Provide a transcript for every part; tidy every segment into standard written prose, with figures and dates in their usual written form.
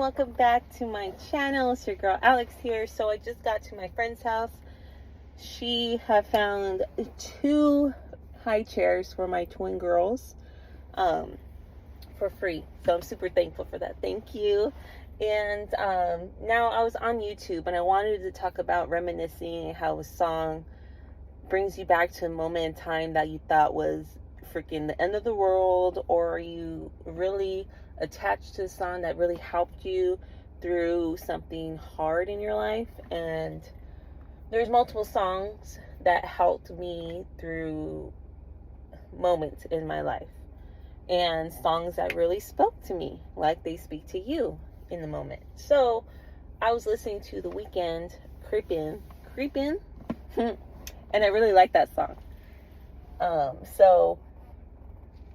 welcome back to my channel. It's your girl Alex here. So I just got to my friend's house. She had found 2 high chairs for my twin girls for free. So I'm super thankful for that. Thank you. And now I was on YouTube and I wanted to talk about reminiscing and how a song brings you back to a moment in time that you thought was freaking the end of the world, or you really attached to a song that really helped you through something hard in your life. And there's multiple songs that helped me through moments in my life, and songs that really spoke to me like they speak to you in the moment. So I was listening to The Weeknd, Creepin', and I really like that song.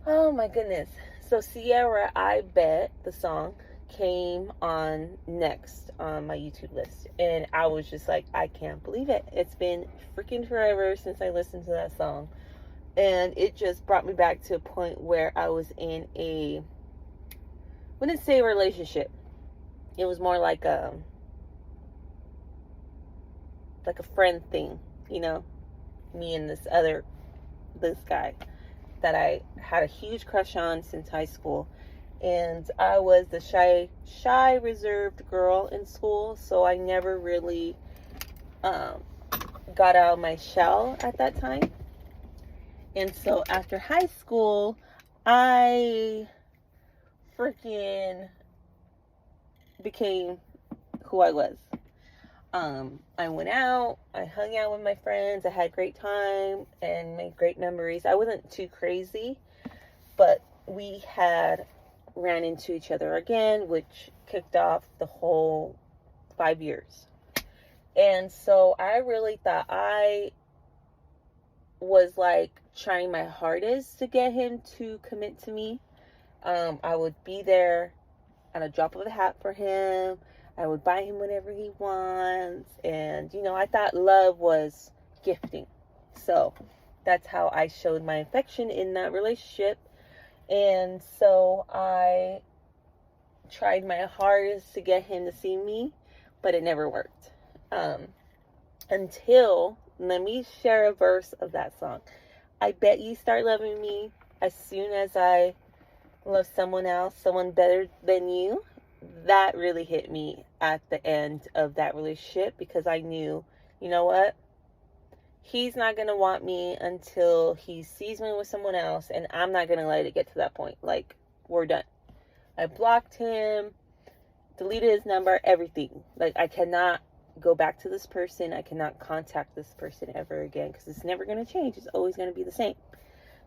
Oh my goodness. So Sierra I Bet, the song, came on next on my YouTube list. And I was just like, I can't believe it. It's been freaking forever since I listened to that song. And it just brought me back to a point where I was in I wouldn't say a relationship. It was more like a friend thing, you know? Me and this guy that I had a huge crush on since high school. And I was the shy, reserved girl in school, so I never really got out of my shell at that time. And so after high school, I freaking became who I was. I went out, I hung out with my friends, I had a great time and made great memories. I wasn't too crazy, but we had ran into each other again, which kicked off the whole 5 years. And so I really thought I was like trying my hardest to get him to commit to me. I would be there at a drop of a hat for him. I would buy him whatever he wants. And, I thought love was gifting. So that's how I showed my affection in that relationship. And so I tried my hardest to get him to see me, but it never worked. Until, let me share a verse of that song. I bet you start loving me as soon as I love someone else, someone better than you. That really hit me at the end of that relationship, because I knew, you know what? He's not going to want me until he sees me with someone else, and I'm not going to let it get to that point. Like, we're done. I blocked him, deleted his number, everything. Like, I cannot go back to this person. I cannot contact this person ever again, because it's never going to change. It's always going to be the same.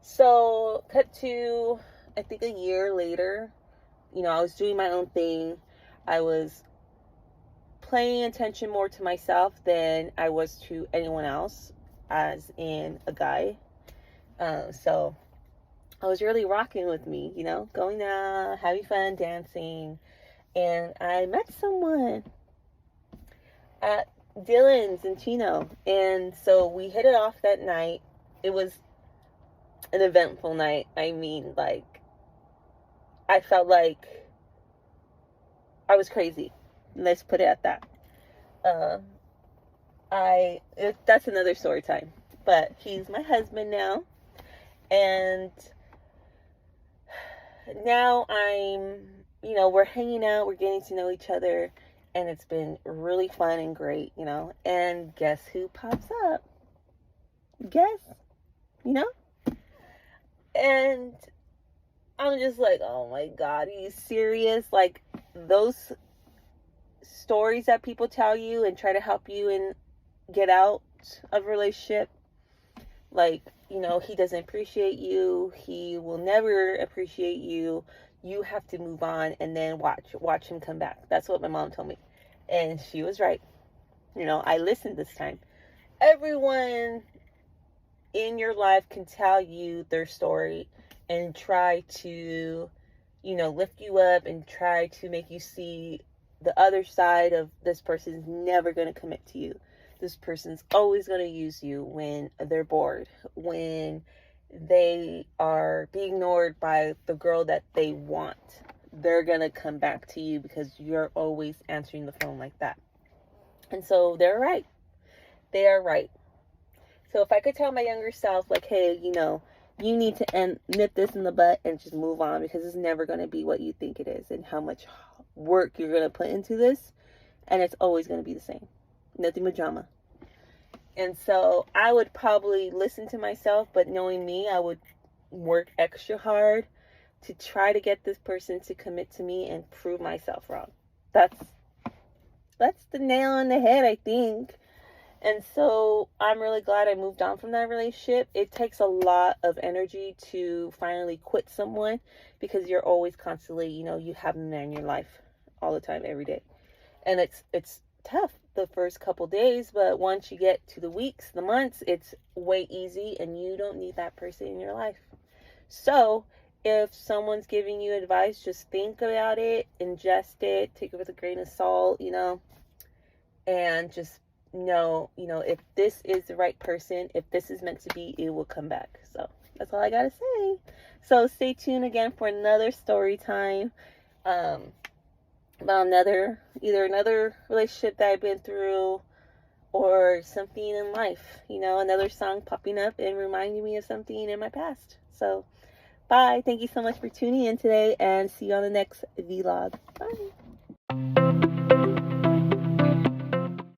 So, cut to, I think, a year later. I was doing my own thing. I was paying attention more to myself than I was to anyone else, as in a guy. So I was really rocking with me, going out, having fun, dancing. And I met someone at Dylan's in Chino. And so we hit it off that night. It was an eventful night. I mean, I felt like I was crazy. Let's put it at that. That's another story time. But he's my husband now. And now we're hanging out, we're getting to know each other. And it's been really fun and great, And guess who pops up? Guess? And I'm just like, oh my God, are you serious? Like, those stories that people tell you and try to help you and get out of a relationship, like, he doesn't appreciate you, he will never appreciate you, you have to move on and then watch him come back. That's what my mom told me. And she was right. I listened this time. Everyone in your life can tell you their story and try to, lift you up and try to make you see the other side of this person's never going to commit to you. This person's always going to use you when they're bored, when they are being ignored by the girl that they want. they're gonna come back to you because you're always answering the phone like that. And so they're right. They are right. So if I could tell my younger self, like, hey, you need to nip this in the butt and just move on, because it's never going to be what you think it is, and how much work you're going to put into this, and it's always going to be the same. Nothing but drama. And so I would probably listen to myself, but knowing me, I would work extra hard to try to get this person to commit to me and prove myself wrong. That's the nail on the head, I think. And so I'm really glad I moved on from that relationship. It takes a lot of energy to finally quit someone, because you're always constantly, you have them there in your life all the time, every day. And it's tough the first couple days, but once you get to the weeks, the months, it's way easy, and you don't need that person in your life. So if someone's giving you advice, just think about it, ingest it, take it with a grain of salt, and just know, if this is the right person, if this is meant to be, it will come back. So that's all I gotta say. So stay tuned again for another story time, about either another relationship that I've been through, or something in life, another song popping up and reminding me of something in my past. So bye. Thank you so much for tuning in today, and see you on the next vlog. Bye.